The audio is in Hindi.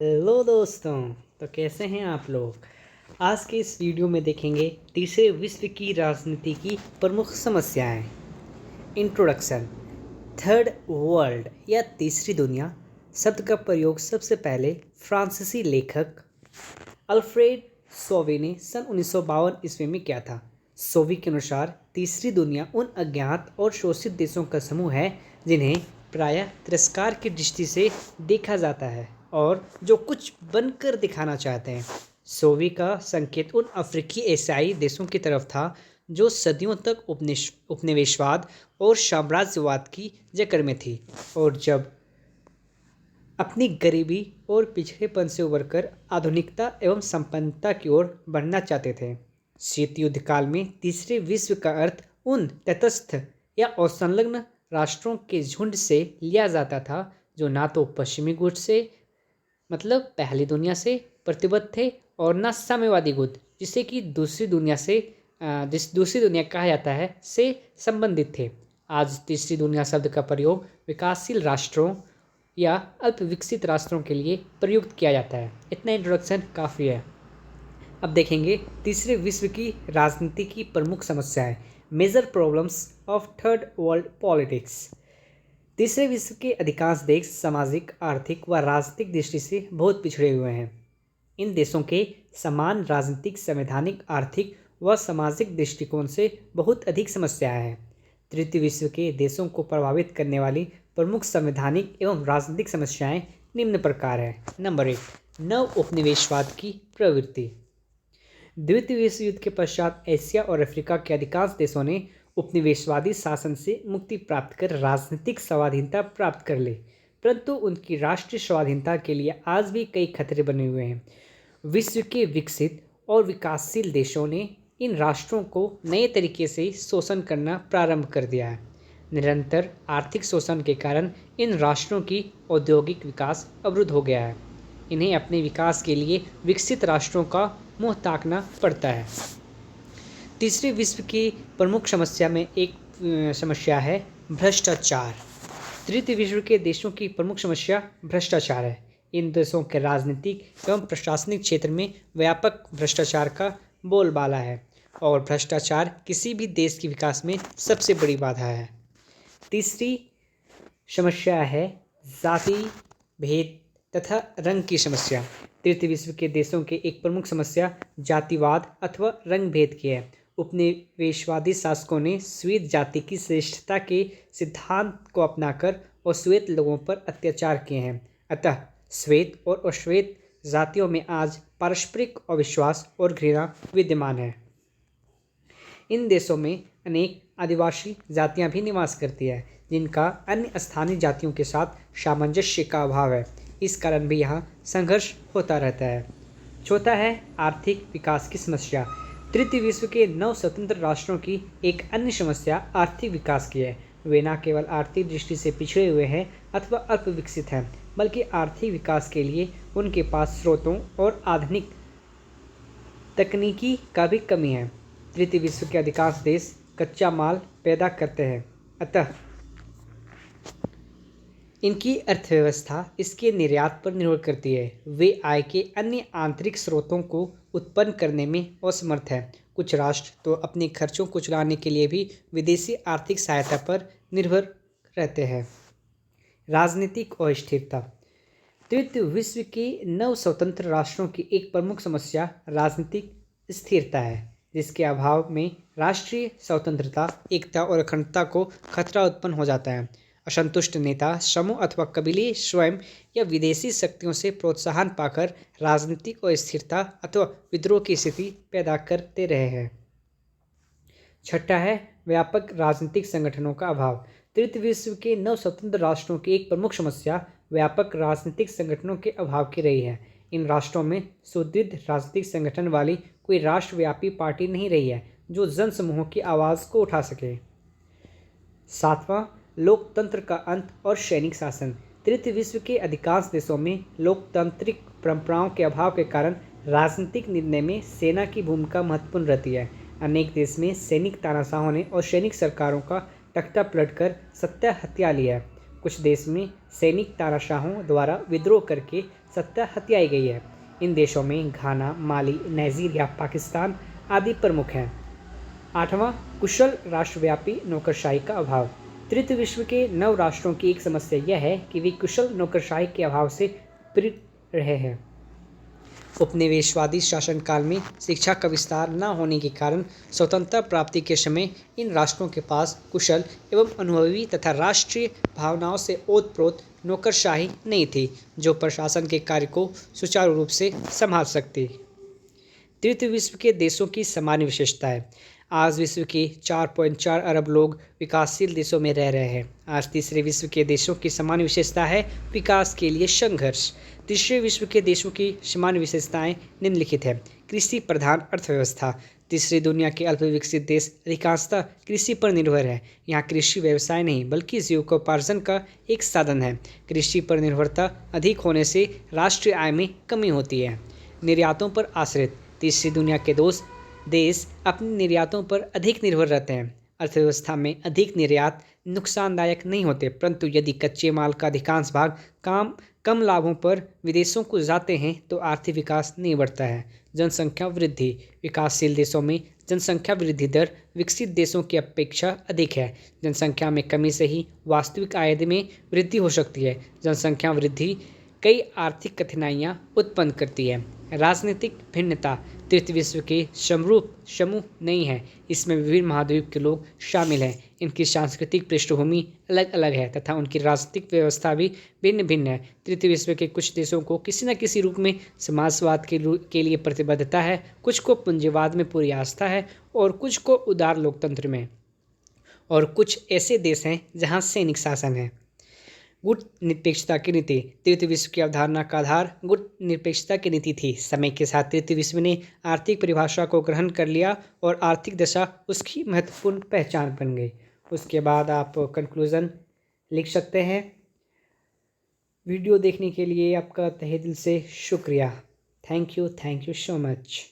हेलो दोस्तों। तो कैसे हैं आप लोग। आज के इस वीडियो में देखेंगे तीसरे विश्व की राजनीति की प्रमुख समस्याएं। इंट्रोडक्शन। थर्ड वर्ल्ड या तीसरी दुनिया शब्द का प्रयोग सबसे पहले फ्रांसीसी लेखक अल्फ्रेड सोवी ने सन 1952 ईस्वी में किया था। सोवी के अनुसार तीसरी दुनिया उन अज्ञात और शोषित देशों का समूह है जिन्हें प्रायः तिरस्कार की दृष्टि से देखा जाता है और जो कुछ बनकर दिखाना चाहते हैं। सोवी का संकेत उन अफ्रीकी एशियाई देशों की तरफ था जो सदियों तक उपनिवेशवाद और साम्राज्यवाद की जकड़ में थी और जब अपनी गरीबी और पिछड़ेपन से उबरकर आधुनिकता एवं संपन्नता की ओर बढ़ना चाहते थे। शीत युद्ध काल में तीसरे विश्व का अर्थ उन तटस्थ या असंलग्न राष्ट्रों के झुंड से लिया जाता था जो ना तो पश्चिमी गुट से मतलब पहली दुनिया से प्रतिबद्ध थे और न साम्यवादी गुट जिसे कि दूसरी दुनिया कहा जाता है से संबंधित थे। आज तीसरी दुनिया शब्द का प्रयोग विकासशील राष्ट्रों या अल्प विकसित राष्ट्रों के लिए प्रयुक्त किया जाता है। इतना इंट्रोडक्शन काफ़ी है। अब देखेंगे तीसरे विश्व की राजनीति की प्रमुख समस्याएं। Major problems of third world politics. तीसरे विश्व के अधिकांश देश सामाजिक, आर्थिक व राजनीतिक दृष्टि से बहुत पिछड़े हुए हैं। इन देशों के समान राजनीतिक, संवैधानिक, आर्थिक व सामाजिक दृष्टिकोण से बहुत अधिक समस्याएं हैं। तृतीय विश्व के देशों को प्रभावित करने वाली प्रमुख संवैधानिक एवं राजनीतिक समस्याएं निम्न प्रकार है। नंबर 1, नव उपनिवेशवाद की प्रवृत्ति। द्वितीय विश्व युद्ध के पश्चात एशिया और अफ्रीका के अधिकांश देशों ने उपनिवेशवादी शासन से मुक्ति प्राप्त कर राजनीतिक स्वाधीनता प्राप्त कर ली, परंतु उनकी राष्ट्रीय स्वाधीनता के लिए आज भी कई खतरे बने हुए हैं। विश्व के विकसित और विकासशील देशों ने इन राष्ट्रों को नए तरीके से शोषण करना प्रारंभ कर दिया है। निरंतर आर्थिक शोषण के कारण इन राष्ट्रों की औद्योगिक विकास अवरुद्ध हो गया है। इन्हें अपने विकास के लिए विकसित राष्ट्रों का मुंह ताकना पड़ता है। तीसरे विश्व की प्रमुख समस्या में एक समस्या है भ्रष्टाचार। तृतीय विश्व के देशों की प्रमुख समस्या भ्रष्टाचार है। इन देशों के राजनीतिक एवं प्रशासनिक क्षेत्र में व्यापक भ्रष्टाचार का बोलबाला है और भ्रष्टाचार किसी भी देश के विकास में सबसे बड़ी बाधा है। तीसरी समस्या है जाति भेद तथा रंग की समस्या। तृतीय विश्व के देशों की एक प्रमुख समस्या जातिवाद अथवा रंग भेद की है। उपनिवेशवादी शासकों ने श्वेत जाति की श्रेष्ठता के सिद्धांत को अपनाकर अश्वेत लोगों पर अत्याचार किए हैं। अतः श्वेत और अश्वेत जातियों में आज पारस्परिक अविश्वास और घृणा विद्यमान है। इन देशों में अनेक आदिवासी जातियां भी निवास करती है जिनका अन्य स्थानीय जातियों के साथ सामंजस्य का अभाव है। इस कारण भी यहाँ संघर्ष होता रहता है। चौथा है आर्थिक विकास की समस्या। तृतीय विश्व के नव स्वतंत्र राष्ट्रों की एक अन्य समस्या आर्थिक विकास की है। वे न केवल आर्थिक दृष्टि से पिछड़े हुए हैं अथवा अल्प विकसित हैं, बल्कि आर्थिक विकास के लिए उनके पास स्रोतों और आधुनिक तकनीकी का भी कमी है। तृतीय विश्व के अधिकांश देश कच्चा माल पैदा करते हैं, अतः इनकी अर्थव्यवस्था इसके निर्यात पर निर्भर करती है। वे आय के अन्य आंतरिक स्रोतों को उत्पन्न करने में असमर्थ हैं। कुछ राष्ट्र तो अपने खर्चों को चलाने के लिए भी विदेशी आर्थिक सहायता पर निर्भर रहते हैं। राजनीतिक अस्थिरता। तृतीय विश्व के नव स्वतंत्र राष्ट्रों की एक प्रमुख समस्या राजनीतिक स्थिरता है, जिसके अभाव में राष्ट्रीय स्वतंत्रता, एकता और अखंडता को खतरा उत्पन्न हो जाता है। असंतुष्ट नेता समूह अथवा कबीले स्वयं या विदेशी शक्तियों से प्रोत्साहन पाकर राजनीतिक अस्थिरता अथवा विद्रोह की स्थिति पैदा करते रहे हैं। छठा है व्यापक राजनीतिक संगठनों का अभाव। तृतीय विश्व के नव स्वतंत्र राष्ट्रों की एक प्रमुख समस्या व्यापक राजनीतिक संगठनों के अभाव की रही है। इन राष्ट्रों में सुदृढ़ राजनीतिक संगठन वाली कोई राष्ट्रव्यापी पार्टी नहीं रही है जो जन समूहों की आवाज़ को उठा सके। सातवां लोकतंत्र का अंत और सैनिक शासन। तृतीय विश्व के अधिकांश देशों में लोकतांत्रिक परंपराओं के अभाव के कारण राजनीतिक निर्णय में सेना की भूमिका महत्वपूर्ण रहती है। अनेक देश में सैनिक तानाशाहों ने और सैनिक सरकारों का तख्ता पलटकर सत्ता हथिया लिया है। कुछ देश में सैनिक तानाशाहों द्वारा विद्रोह करके सत्ता हथियाई गई है। इन देशों में घाना, माली, नाइजीरिया, पाकिस्तान आदि प्रमुख हैं। 8वां, कुशल राष्ट्रव्यापी नौकरशाही का अभाव। तृतीय विश्व के नव राष्ट्रों की एक समस्या यह है कि वे कुशल नौकरशाही के अभाव से पीड़ित रहे हैं। उपनिवेशवादी शासनकाल में शिक्षा का विस्तार न होने के कारण स्वतंत्रता प्राप्ति के समय इन राष्ट्रों के पास कुशल एवं अनुभवी तथा राष्ट्रीय भावनाओं से ओतप्रोत नौकरशाही नहीं थी, जो प्रशासन के कार्य को सुचारू रूप से संभाल सकती। तृतीय विश्व के देशों की सामान्य विशेषताएं। आज विश्व के 4.4 अरब लोग विकासशील देशों में रह रहे हैं। आज तीसरे विश्व के देशों की सामान्य विशेषता है विकास के लिए संघर्ष। तीसरे विश्व के देशों की सामान्य विशेषताएं निम्नलिखित है। कृषि प्रधान अर्थव्यवस्था। तीसरी दुनिया के अल्पविकसित देश अधिकांशतः कृषि पर निर्भर है। यहाँ कृषि व्यवसाय नहीं बल्कि जीविकोपार्जन का एक साधन है। कृषि पर निर्भरता अधिक होने से राष्ट्रीय आय में कमी होती है। निर्यातों पर आश्रित। तीसरी दुनिया के देश अपने निर्यातों पर अधिक निर्भर रहते हैं। अर्थव्यवस्था में अधिक निर्यात नुकसानदायक नहीं होते, परंतु यदि कच्चे माल का अधिकांश भाग कम लाभों पर विदेशों को जाते हैं तो आर्थिक विकास नहीं बढ़ता है। जनसंख्या वृद्धि। विकासशील देशों में जनसंख्या वृद्धि दर विकसित देशों की अपेक्षा अधिक है। जनसंख्या में कमी से ही वास्तविक आय में वृद्धि हो सकती है। जनसंख्या वृद्धि कई आर्थिक कठिनाइयाँ उत्पन्न करती है। राजनीतिक भिन्नता। तृतीय विश्व के समूह नहीं है। इसमें विभिन्न महाद्वीप के लोग शामिल हैं। इनकी सांस्कृतिक पृष्ठभूमि अलग अलग है तथा उनकी राजनीतिक व्यवस्था भी भिन्न भिन्न है। तृतीय विश्व के कुछ देशों को किसी न किसी रूप में समाजवाद के लिए प्रतिबद्धता है, कुछ को पूंजीवाद में पूरी आस्था है और कुछ को उदार लोकतंत्र में, और कुछ ऐसे देश हैं जहाँ सैनिक शासन है। गुट निरपेक्षता की नीति। तृतीय विश्व की अवधारणा का आधार गुट निरपेक्षता की नीति थी। समय के साथ तृतीय विश्व ने आर्थिक परिभाषा को ग्रहण कर लिया और आर्थिक दशा उसकी महत्वपूर्ण पहचान बन गई। उसके बाद आप कंक्लूज़न लिख सकते हैं। वीडियो देखने के लिए आपका तहे दिल से शुक्रिया। Thank you so much.